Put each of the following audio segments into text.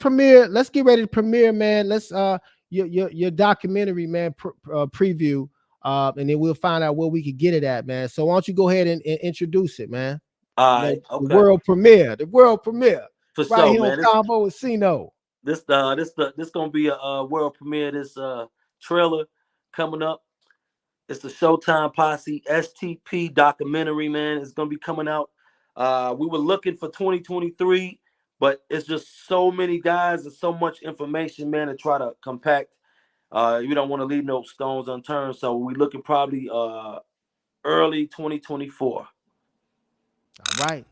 premiere. Let's get ready to premiere, man. Let's your documentary, man, preview. And then we'll find out where we could get it at, man. So why don't you go ahead and introduce it, man? All right, The world premiere. The world premiere. For right sure, here man. on CONVO with CINO. This gonna be a world premiere. This trailer coming up. It's the Showtime Posse S.T.P documentary, man. It's gonna be coming out. We were looking for 2023, but it's just so many guys and so much information, man, to try to compact. You don't want to leave no stones unturned, so we're looking probably early 2024. All right.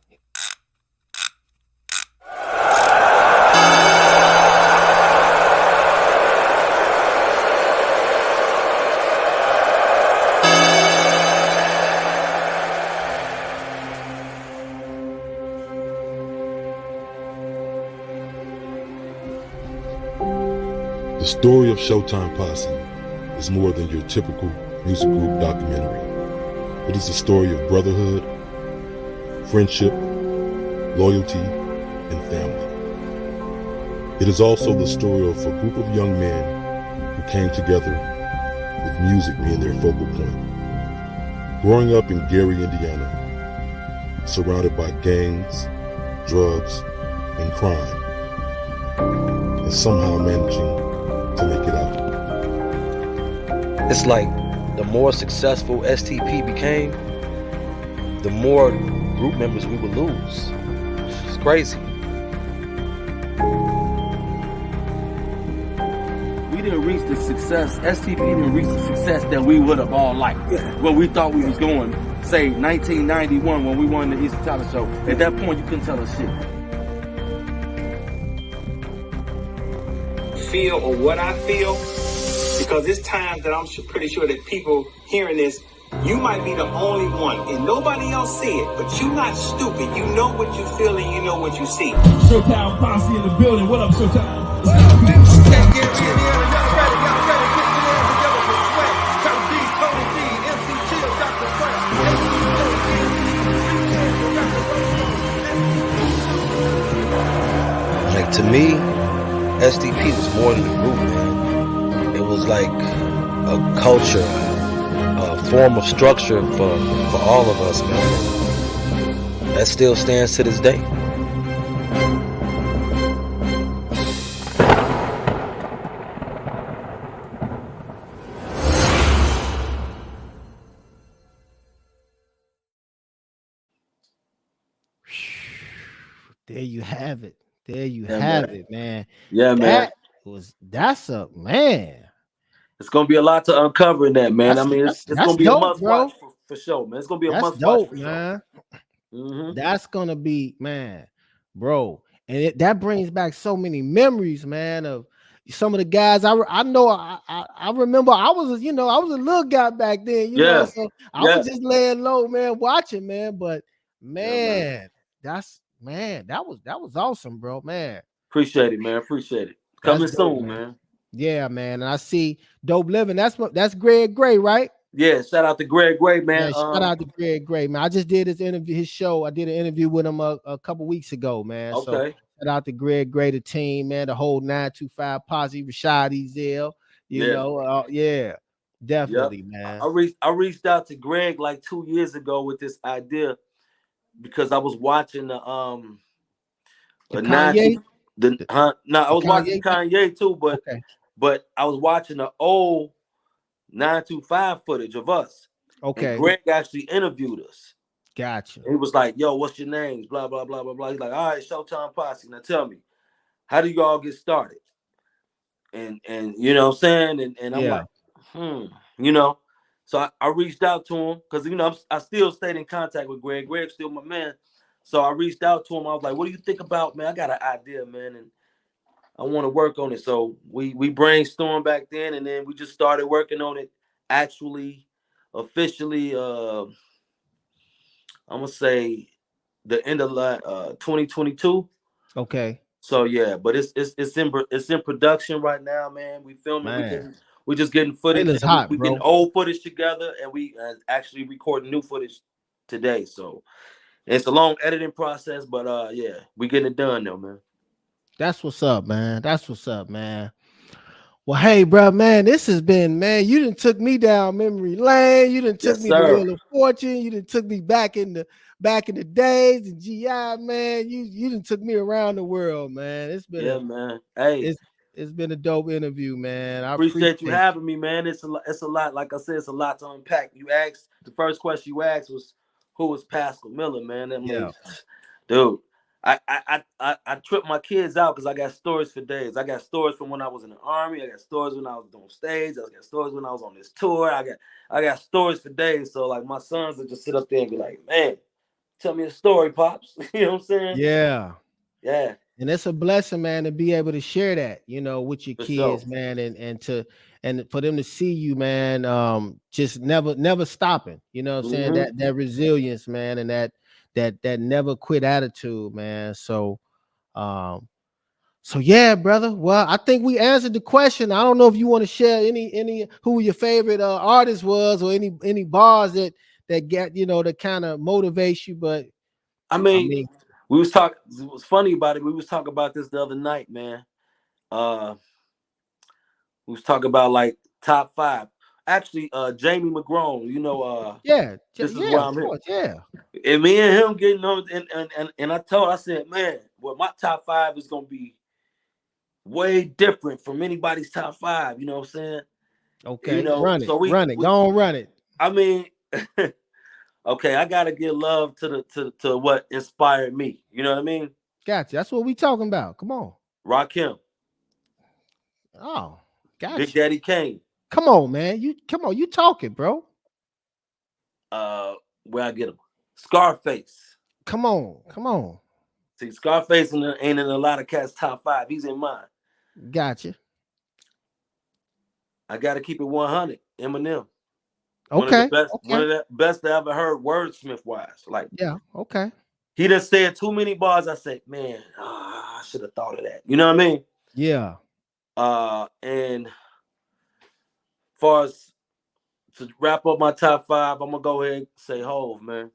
The story of Showtime Posse is more than your typical music group documentary. It is a story of brotherhood, friendship, loyalty, and family. It is also the story of a group of young men who came together with music being their focal point. Growing up in Gary, Indiana, surrounded by gangs, drugs, and crime, and somehow managing to make it out. It's like the more successful S.T.P became, the more group members we would lose. It's crazy. We didn't reach the success. S.T.P didn't reach the success that we would have all liked. Where we thought we was going. Say 1991 when we won the Eastern Talent Show. At that point, you couldn't tell us shit. Feel or what I feel, because it's times that I'm pretty sure that people hearing this, you might be the only one and nobody else see it, but you're not stupid. You know what you feel and you know what you see. Showtime Posse in the building. What up, Showtime? What up, man? Can't get in here. Y'all ready? Get in there together for sweat. Tony D, MC Chill, Dr. Fresh. Like, to me, S.T.P was more than a group, man. It was like a culture, a form of structure for all of us, man. That still stands to this day. There you have it. There you have it, man. Yeah, man. That's a man. It's gonna be a lot to uncover in that, man. It's gonna be dope, a must watch for sure, man. It's gonna be a must watch for man. Sure. Mm-hmm. That's gonna be, man, bro. And that brings back so many memories, man, of some of the guys. I remember I was a little guy back then, you know, so I was just laying low, man, watching, man. But man, that was awesome, bro, man. Appreciate it, man. Appreciate it. Coming soon, man. Yeah, man. And I see Dope Living. That's Greg Gray, right? Yeah, shout out to Greg Gray, man. Shout out to Greg Gray, man. I just did his show. I did an interview with him a couple weeks ago, man. Okay. So shout out to Greg Gray, the team, man, the whole 925 Posse, Rashad Ezel, you know, definitely, man. I reached out to Greg like 2 years ago with this idea because I was watching the Kanye. I was watching Kanye too, but I was watching the old 925 footage of us. Okay. And Greg actually interviewed us. Gotcha. He was like, "Yo, what's your names? Blah blah blah blah blah." He's like, "All right, Showtime Posse. Now tell me, how do you all get started?" And you know what I'm saying? And I'm like, you know. So I reached out to him because I still stayed in contact with Greg. Greg's still my man. So I reached out to him. I was like, "What do you think about, man? I got an idea, man, and I want to work on it." So we brainstormed back then, and then we just started working on it. Actually, officially, I'm gonna say the end of 2022. Okay. So yeah, but it's in production right now, man. We filming. We just getting footage. It's hot, we bro. getting old footage together, and we actually recording new footage today. So it's a long editing process, but yeah, we getting it done though, man. That's what's up, man. That's what's up, man. Well, hey, bro, man, this has been, man. You done took me down memory lane. You done took Yes, me to sir. Wheel of Fortune. You done took me back in the days and GI, man. You done took me around the world, man. Yeah, man. Hey, It's been a dope interview, man. I appreciate you appreciate having me, man. It's a lot. Like I said, it's a lot to unpack. You asked the first question you asked was who was Paschal Miller, man. I you. Yeah. mean, dude, I trip my kids out because I got stories for days. I got stories from when I was in the army. I got stories when I was on stage. I got stories when I was on this tour. I got stories for days. So like my sons would just sit up there and be like, man, tell me a story, pops. You know what I'm saying? Yeah. Yeah, And it's a blessing, man, to be able to share that, with your for sure. kids, man, and for them to see you, man, just never stopping. You know what I'm saying? Hmm. That resilience, man, and that never quit attitude, man. Um, so yeah, brother. Well, I think we answered the question. I don't know if you want to share any who your favorite artist was, or any bars that get that kind of motivates you, but I I mean, mean, we was talking. It was funny about it. We was talking about this the other night, man. Uh, we was talking about like top five. Actually, Jamie McGrone. yeah, This is yeah, why of I'm here. course, yeah. And me and him getting on, and I said, man, well, my top five is gonna be way different from anybody's top five. You know what I'm saying? Okay, run it, So run it, go on, run it. I mean, okay, I gotta give love to what inspired me. You know what I mean? Gotcha. That's what we talking about. Come on. Rakim, Oh, Big gotcha. Daddy Kane. Come on, man. You talking, bro. Uh, where I get him? Scarface. Come on, come on. See, Scarface ain't in a lot of cats' top five. He's in mine. Gotcha. I gotta keep it 100. Eminem. Okay, One okay. of the best I ever heard wordsmith wise. Like Yeah, okay. he done said too many bars. I said, man, I should have thought of that. You know what I mean? Yeah. And far as to wrap up my top five, I'm gonna go ahead and say Hove, man.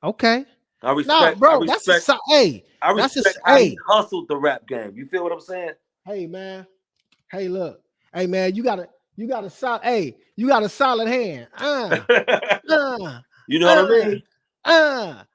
Okay. I Nah, respect, I bro, respect, hey, I that's a respect how he hey, hustled the rap game. You feel what I'm saying? hey, man. Hey, look. Hey, man, you got a solid, hey, you got a solid hand. Uh, You know what I uh, mean?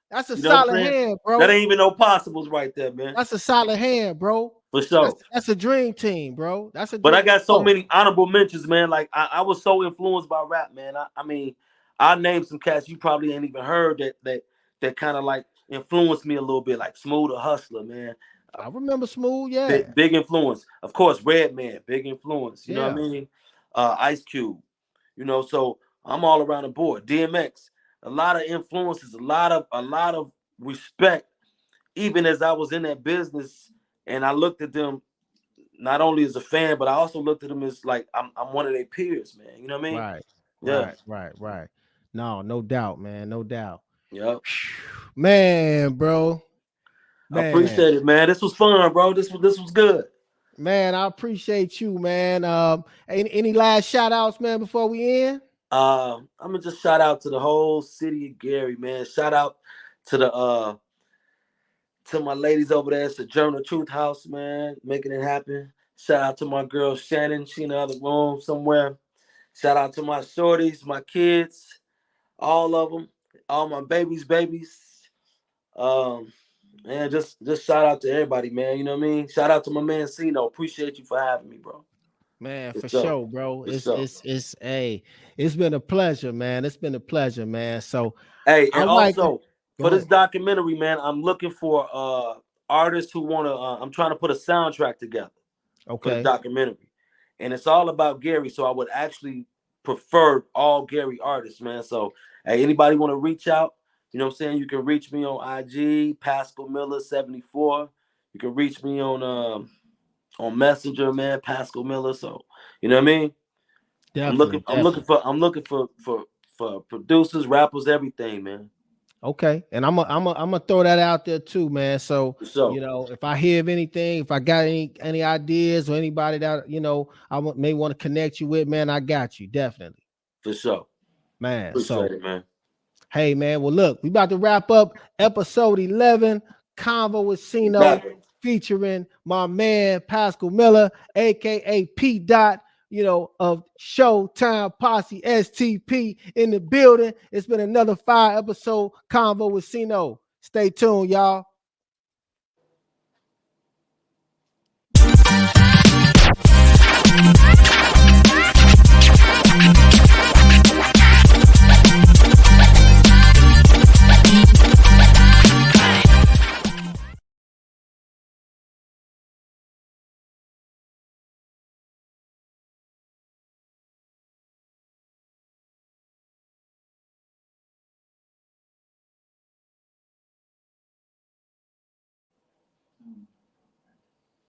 that's a You know what I'm solid saying? hand, That bro. ain't even no possibles right there, man. That's a solid hand, bro. For sure. That's a dream team, bro. That's a But I dream. got so Oh, many honorable mentions, man. Like I was so influenced by rap, man. I mean, I named some cats you probably ain't even heard that kind of like influenced me a little bit, like Smooth the Hustler, man. I remember Smooth. Yeah, Big influence. Of course, Redman, big influence. You know what I yeah. mean? Ice Cube. So I'm all around the board. DMX, a lot of influences, a lot of respect. Even as I was in that business, and I looked at them not only as a fan, but I also looked at them as like I'm one of their peers, man. You know what I mean? Right, Yeah, right. No doubt, man. No doubt. yeah. Man, bro. I Man, appreciate it, man. This was fun, bro. This was good. man, I appreciate you, man. Any last shout outs, man, before we end? I'm gonna just shout out to the whole city of Gary, man. Shout out to the to my ladies over there at the Journal Truth House, man, making it happen. Shout out to my girl Shannon, she in the other room somewhere. Shout out to my shorties, my kids, all of them, all my babies. Um, Man, just shout out to everybody, man. You know what I mean? Shout out to my man CINO. Appreciate you for having me, bro. Man, For for sure. sure, bro. For It's sure. it's it's hey, it's been a pleasure, man. It's been a pleasure, man. So Hey, I and like to also go for this ahead. documentary, man, I'm looking for artists who wanna I'm trying to put a soundtrack together for the Okay. documentary. And it's all about Gary. So I would actually prefer all Gary artists, man. So hey, anybody want to reach out? You know what I'm saying? You can reach me on IG, Paschal Miller 74. You can reach me on Messenger, man, Paschal Miller. So you know what I mean? I'm looking Definitely, I'm looking definitely. for I'm looking for producers, rappers, everything, man. Okay, and I'm gonna throw that out there too, man. So For sure. if I hear of anything, if I got any ideas or anybody that may want to connect you with, man, I got you definitely, For sure. man. Appreciate So it, man. hey, man. Well, look, we about to wrap up episode 11, Convo with You CINO. got it. featuring my man Paschal Miller, aka P. Dot, of Showtime Posse, S.T.P in the building. It's been another 5-episode convo with CINO. Stay tuned, y'all.